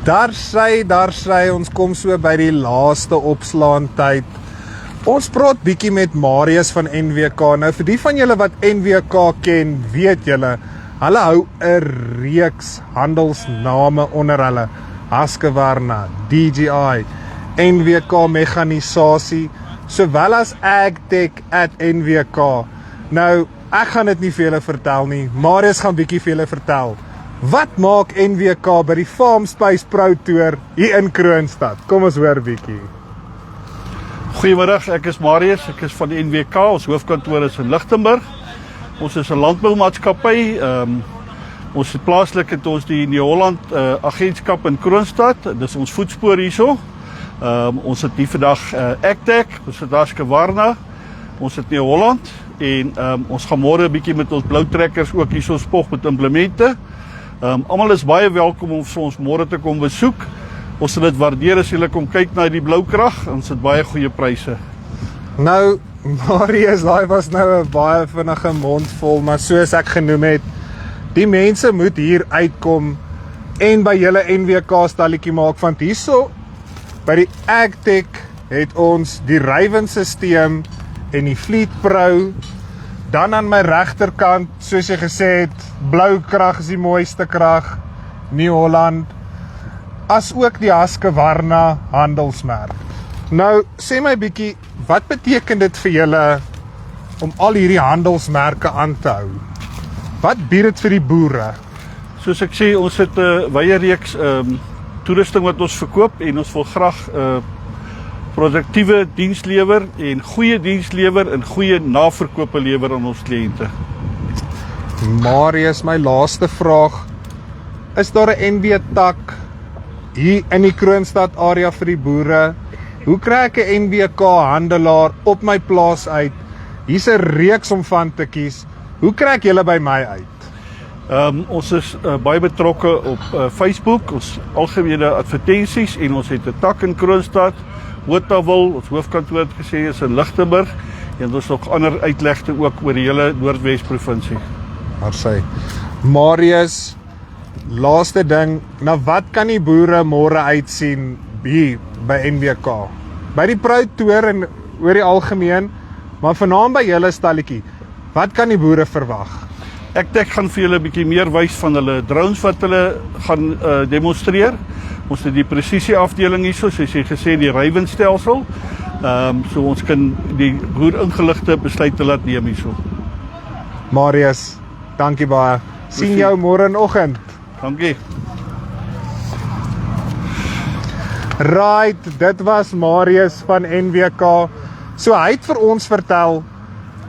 Daar sy, ons kom so by die laaste opslaantyd. Ons praat bietjie met Marius van NWK. Nou vir die van julle wat NWK ken, weet julle, hulle hou 'n reeks handelsname onder hulle. Husqvarna, DJI, NWK Mekanisasie, sowel as Agtech at NWK. Nou, ek gaan dit nie vir julle vertel nie. Marius gaan bietjie vir julle vertel. Wat maak NWK by die Farm Space Pro Tour hier in Kroonstad? Kom ons hoor bietjie. Goeiemiddag, ek is Marius, ek is van die NWK, ons hoofkantoor is in Lichtenburg. Ons is 'n landboumaatskappy, ons het plaaslik het ons die Nieuw-Holland agentskap in Kroonstad, dis ons voetspoor hierso. Ons het hier vandag Agtech, ons het Husqvarna, ons het Nieuw-Holland en ons gaan môre 'n bietjie met ons blou trekkers ook hierso spog met implemente. Almal is baie welkom om vir ons môre te kom besoek. Ons sal dit waardeer as julle kom kyk na die blou krag, ons het baie goeie pryse. Nou, Marius, daai was nou 'n baie vinnige mondvol, maar soos ek genoem het, die mense moet hier uitkom en by julle NWK stalletjie maak, want hierso by die Agtech het ons die Raven-sisteem en die Fleet Pro. Dan aan my regterkant, soos jy gesê het, blou krag is die mooiste krag, Nieuw-Holland, as ook die Husqvarna handelsmerk. Nou, sê my bietjie, wat beteken dit vir julle om al hierdie handelsmerke aan te hou? Wat bied dit vir die boere? Soos ek sê, ons het 'n wye reeks toerusting wat ons verkoop en ons wil graag produktiewe diens lewer en goeie diens lewer en goeie naverkope lewer aan ons kliënte. Marius, my laaste vraag, is daar 'n NW tak hier in die Kroonstad area vir die boere? Hoe kry ek 'n NWK handelaar op my plaas uit? Hier's 'n reeks om van te kies. Hoe kry ek julle by my uit? Ons is baie betrokke op Facebook, ons algemene advertensies en ons het 'n tak in Kroonstad, Botawil, ons hoofkantoor het gesê is in Lichtenburg en ons nog ander uitlegte ook oor die hele Noordwes provinsie. Maar sê, Marius, laaste ding, na wat kan die boere môre uitsien hier by NWK? By die Pro Tour en oor die algemeen, maar vanaand by julle stalletjie, wat kan die boere verwag? Agtech gaan vir julle 'n bietjie meer wys van hulle drones wat hulle gaan demonstreer. Ons het die presisie afdeling hierso, soos jy gesê, die Raven stelsel. So ons kan die boer ingeligte besluite laat neem hierso. Marius, dankie baie. Sien jou môreoggend. Dankie. Right, dit was Marius van NWK. So hy het vir ons vertel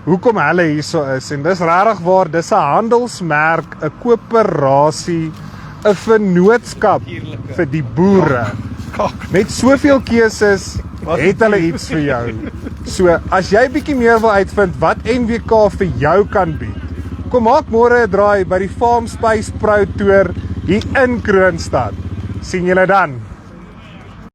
hoekom hulle hierso is en dis regtig waar, dis 'n handelsmerk, 'n koöperasie, 'n vennootskap vir die boere. Met soveel keuses het hulle iets vir jou. So as jy bietjie meer wil uitvind wat NWK vir jou kan bied, kom maak môre 'n draai by die Farm Space Pro Tour hier in Kroonstad. Sien julle dan.